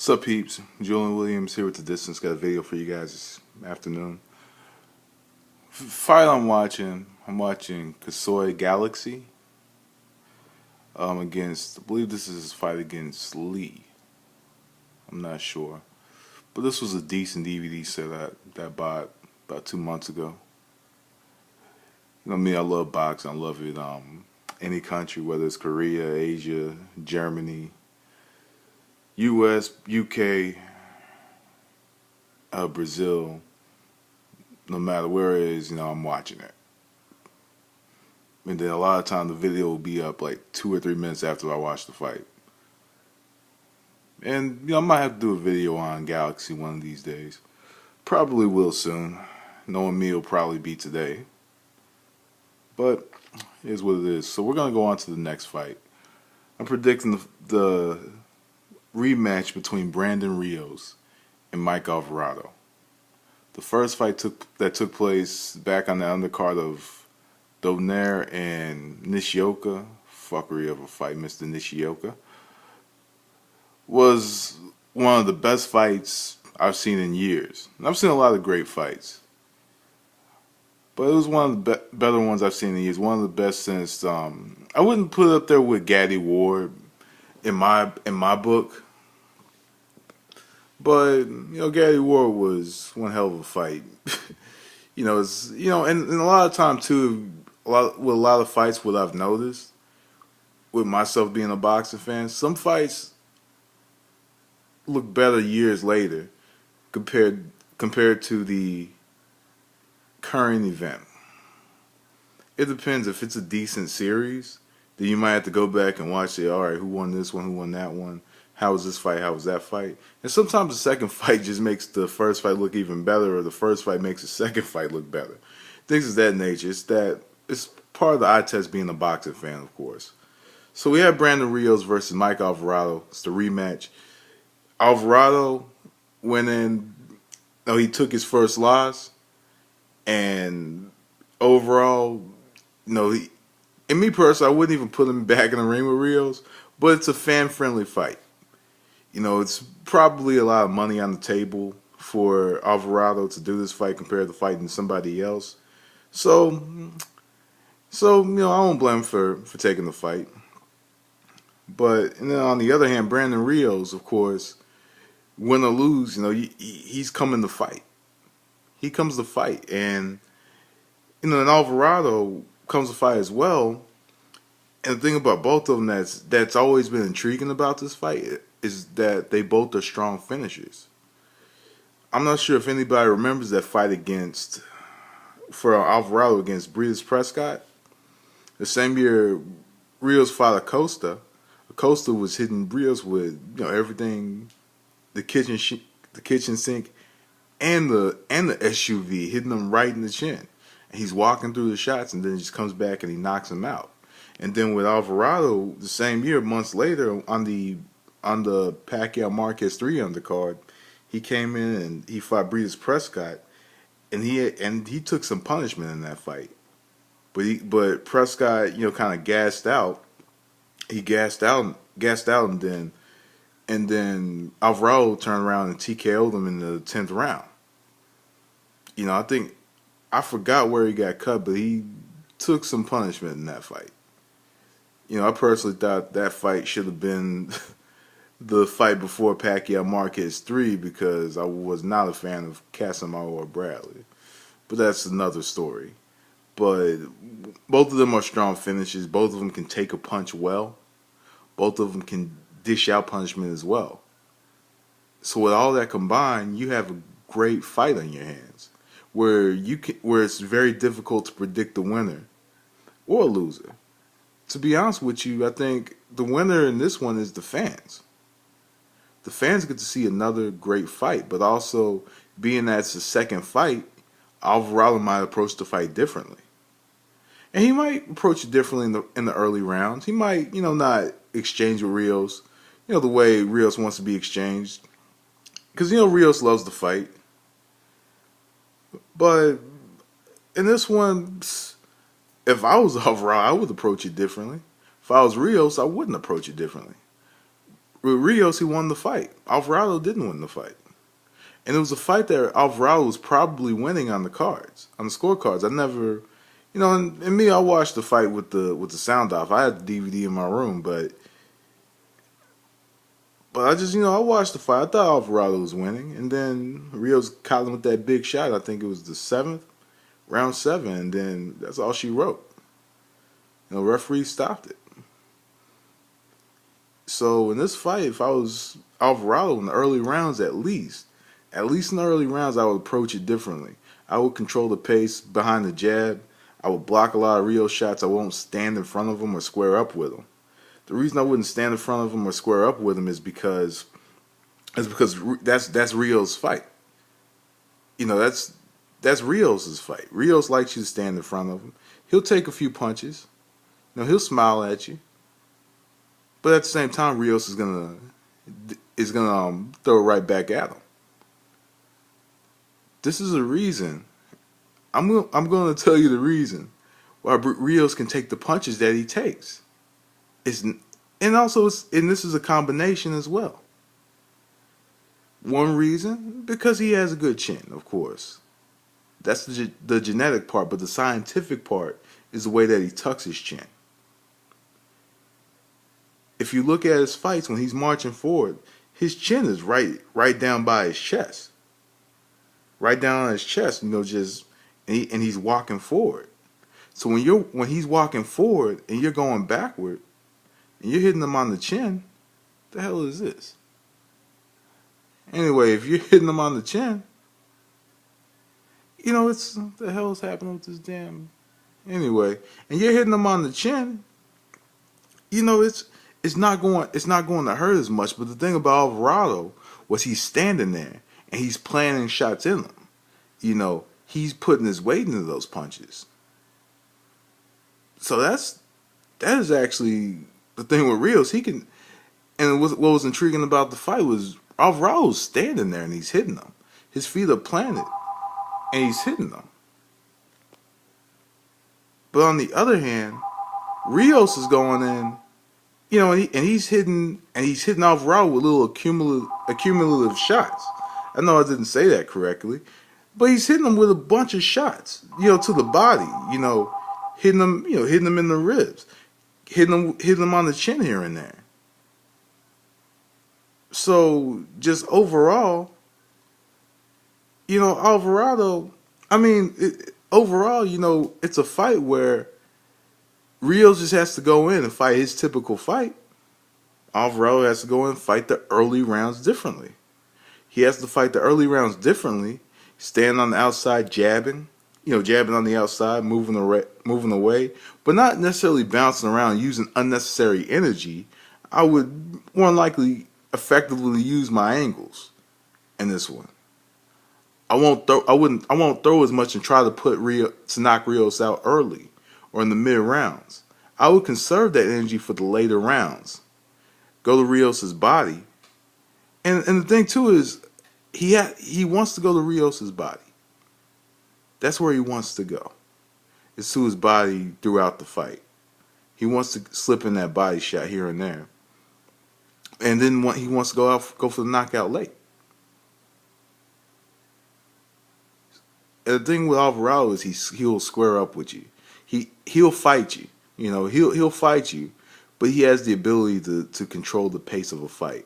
What's up, peeps? Julian Williams here with The Distance. Got a video for you guys this afternoon. Fight I'm watching Kasoi Galaxy against, I believe this is his fight against Lee. I'm not sure. But this was a decent DVD set that I bought about 2 months ago. You know me, I love boxing. I love it. Any country, whether it's Korea, Asia, Germany, U.S., UK, Brazil, no matter where it is, I'm watching it. And then a lot of time the video will be up like 2 or 3 minutes after I watch the fight. And I might have to do a video on Galaxy one of these days. Probably will soon. Knowing me, it'll probably be today. But it is what it is. So we're gonna go on to the next fight. I'm predicting the rematch between Brandon Rios and Mike Alvarado. The first fight that took place back on the undercard of Donaire and Nishioka, fuckery of a fight, Mr. Nishioka, was one of the best fights I've seen in years. And I've seen a lot of great fights, but it was one of the better ones I've seen in years. One of the best since I wouldn't put it up there with Gaddy Ward in my book. But Gaddy Ward was one hell of a fight. And a lot of time too, with a lot of fights, what I've noticed with myself being a boxing fan, some fights look better years later compared to the current event. It depends. If it's a decent series, then you might have to go back and watch it. All right, who won this one? Who won that one? How was this fight? How was that fight? And sometimes the second fight just makes the first fight look even better, or the first fight makes the second fight look better. Things of that nature. It's part of the eye test being a boxing fan, of course. So we have Brandon Rios versus Mike Alvarado. It's the rematch. Alvarado went in. He took his first loss, and overall, and me personally, I wouldn't even put him back in the ring with Rios, but it's a fan-friendly fight. It's probably a lot of money on the table for Alvarado to do this fight compared to fighting somebody else. So I don't blame him for taking the fight. But on the other hand, Brandon Rios, of course, win or lose, he's coming to fight. He comes to fight, and and Alvarado comes to fight as well. And the thing about both of them that's always been intriguing about this fight is that they both are strong finishers. I'm not sure if anybody remembers that fight for Alvarado against Breidis Prescott. The same year Rios fought Acosta. Acosta was hitting Rios with everything, the kitchen sink and the SUV, hitting him right in the chin. And he's walking through the shots, and then he just comes back and he knocks him out. And then with Alvarado, the same year, months later, on the Pacquiao Marquez 3 undercard, he came in and he fought Breidis Prescott, and he took some punishment in that fight. But Prescott, kind of gassed out. He gassed out, and then Alvarado turned around and TKO'd him in the 10th round. I forgot where he got cut, but he took some punishment in that fight. I personally thought that fight should have been the fight before Pacquiao Marquez 3 because I was not a fan of Casamaro or Bradley. But that's another story. But both of them are strong finishes. Both of them can take a punch well. Both of them can dish out punishment as well. So with all that combined, you have a great fight on your hands where it's very difficult to predict the winner or loser. To be honest with you, I think the winner in this one is the fans. The fans get to see another great fight, but also being that it's the second fight, Alvarado might approach the fight differently. And he might approach it differently in the early rounds. He might, not exchange with Rios, the way Rios wants to be exchanged. Because, Rios loves to fight. But in this one, if I was Alvarado, I would approach it differently. If I was Rios, I wouldn't approach it differently. With Rios, he won the fight. Alvarado didn't win the fight. And it was a fight that Alvarado was probably winning on the cards, on the scorecards. I never, and me, I watched the fight with the sound off. I had the DVD in my room, but I just, I watched the fight. I thought Alvarado was winning, and then Rios caught him with that big shot. I think it was the round 7, and then that's all she wrote. Referee stopped it. So in this fight, if I was Alvarado in the early rounds, at least in the early rounds, I would approach it differently. I would control the pace behind the jab. I would block a lot of Rios shots. I won't stand in front of him or square up with him. The reason I wouldn't stand in front of him or square up with him is because that's Rios' fight. That's Rios' fight. Rios likes you to stand in front of him. He'll take a few punches. He'll smile at you. But at the same time, Rios is gonna throw it right back at him. This is a reason. I'm going to tell you the reason why Rios can take the punches that he takes. And this is a combination as well. One reason, because he has a good chin, of course. That's the genetic part, but the scientific part is the way that he tucks his chin. If you look at his fights when he's marching forward, his chin is right down by his chest. Right down on his chest, and he's walking forward. So when he's walking forward and you're going backward and you're hitting him on the chin, the hell is this? Anyway, if you're hitting him on the chin, it's the hell's happening with this damn. Anyway, and you're hitting him on the chin, it's not going to hurt as much. But the thing about Alvarado was he's standing there and he's planting shots in them. He's putting his weight into those punches. So that is actually the thing with Rios. He can, and what was intriguing about the fight was Alvarado's standing there and he's hitting them. His feet are planted and he's hitting them. But on the other hand, Rios is going in, and he's hitting Alvarado with little accumulative shots. I know I didn't say that correctly, but he's hitting him with a bunch of shots, to the body, hitting him in the ribs, hitting him on the chin here and there. So just overall, Alvarado, overall, it's a fight where Rios just has to go in and fight his typical fight. Alvarado has to go in and fight the early rounds differently. He has to fight the early rounds differently, stand on the outside jabbing, jabbing on the outside, moving away, but not necessarily bouncing around using unnecessary energy. I would more likely effectively use my angles in this one. I won't throw as much and try to knock Rios out early or in the mid rounds. I would conserve that energy for the later rounds. Go to Rios' body. And the thing too is he wants to go to Rios' body. That's where he wants to go. It's to his body throughout the fight. He wants to slip in that body shot here and there. And then he wants to go for the knockout late. And the thing with Alvarado is he'll square up with you. He'll fight you. He'll fight you, but he has the ability to control the pace of a fight.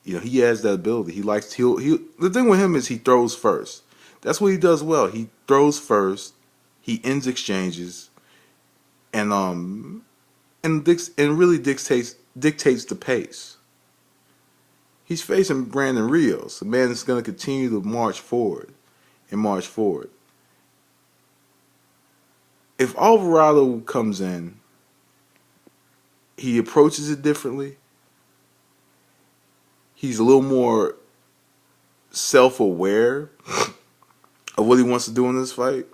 He has that ability. The thing with him is he throws first. That's what he does well. He throws first. He ends exchanges, and really dictates the pace. He's facing Brandon Rios, a man that's going to continue to march forward. If Alvarado comes in, he approaches it differently. He's a little more self-aware of what he wants to do in this fight.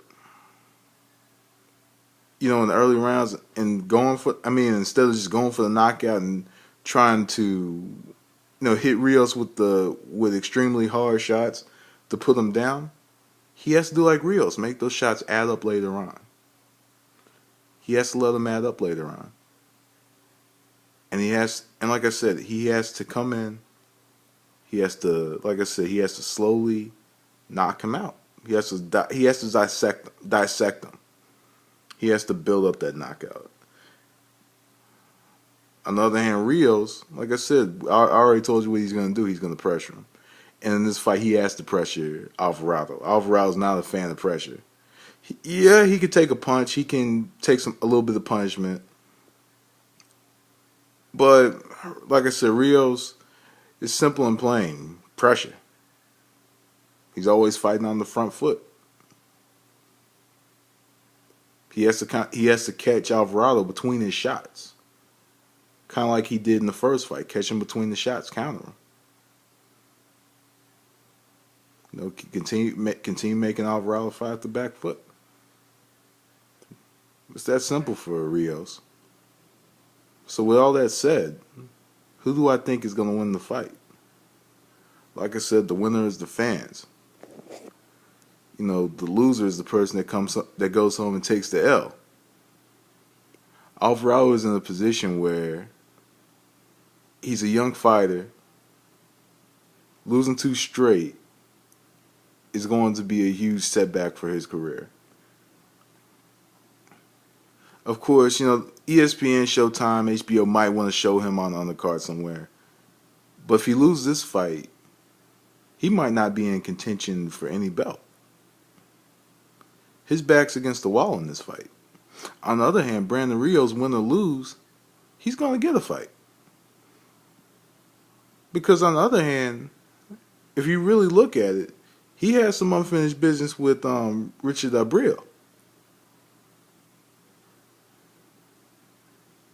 In the early rounds, and instead of just going for the knockout and trying to, hit Rios with extremely hard shots to put him down, he has to do like Rios, make those shots add up later on. He has to let them add up later on. And like I said, he has to come in. He has to, like I said, he has to slowly knock him out. He has to dissect him. He has to build up that knockout. On the other hand, Rios, like I said, I already told you what he's going to do. He's going to pressure him. And in this fight, he has to pressure Alvarado. Alvarado's not a fan of pressure. Yeah, he could take a punch. He can take a little bit of punishment. But like I said, Rios is simple and plain pressure. He's always fighting on the front foot. He has to catch Alvarado between his shots, kind of like he did in the first fight. Catch him between the shots, counter him. You know, continue making Alvarado fight at the back foot. It's that simple for Rios. So with all that said, who do I think is going to win the fight? Like I said, the winner is the fans. You know, the loser is the person that goes home and takes the L. Alvarado is in a position where he's a young fighter. Losing 2 straight is going to be a huge setback for his career. Of course, you know, ESPN, Showtime, HBO might want to show him on the card somewhere. But if he loses this fight, he might not be in contention for any belt. His back's against the wall in this fight. On the other hand, Brandon Rios, win or lose, he's going to get a fight. Because on the other hand, if you really look at it, he has some unfinished business with Richard Abril.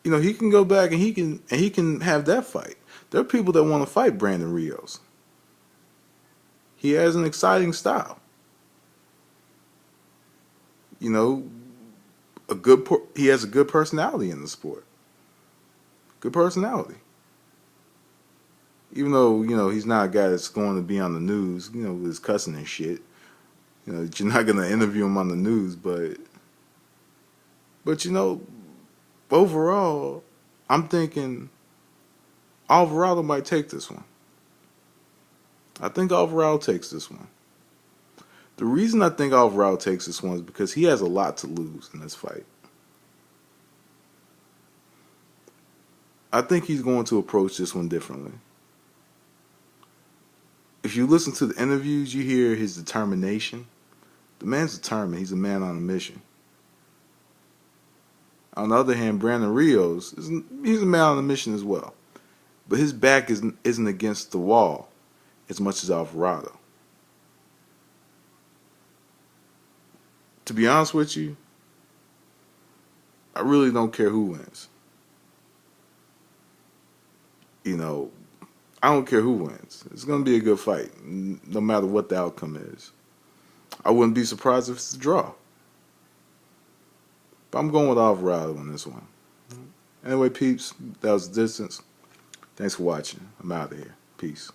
You know, he can go back and he can have that fight. There are people that want to fight Brandon Rios. He has an exciting style. You know, he has a good personality in the sport. Good personality. Even though, you know, he's not a guy that's going to be on the news, you know, with his cussing and shit. You know, you're not going to interview him on the news, but you know, overall, I'm thinking Alvarado might take this one. I think Alvarado takes this one. The reason I think Alvarado takes this one is because he has a lot to lose in this fight. I think he's going to approach this one differently. If you listen to the interviews, you hear his determination. The man's determined. He's a man on a mission. On the other hand, Brandon Rios, he's a man on a mission as well. But his back isn't against the wall as much as Alvarado. To be honest with you, I really don't care who wins. You know, I don't care who wins. It's going to be a good fight, no matter what the outcome is. I wouldn't be surprised if it's a draw. But I'm going with Alvarado on this one. Anyway, peeps, that was the distance. Thanks for watching. I'm out of here. Peace.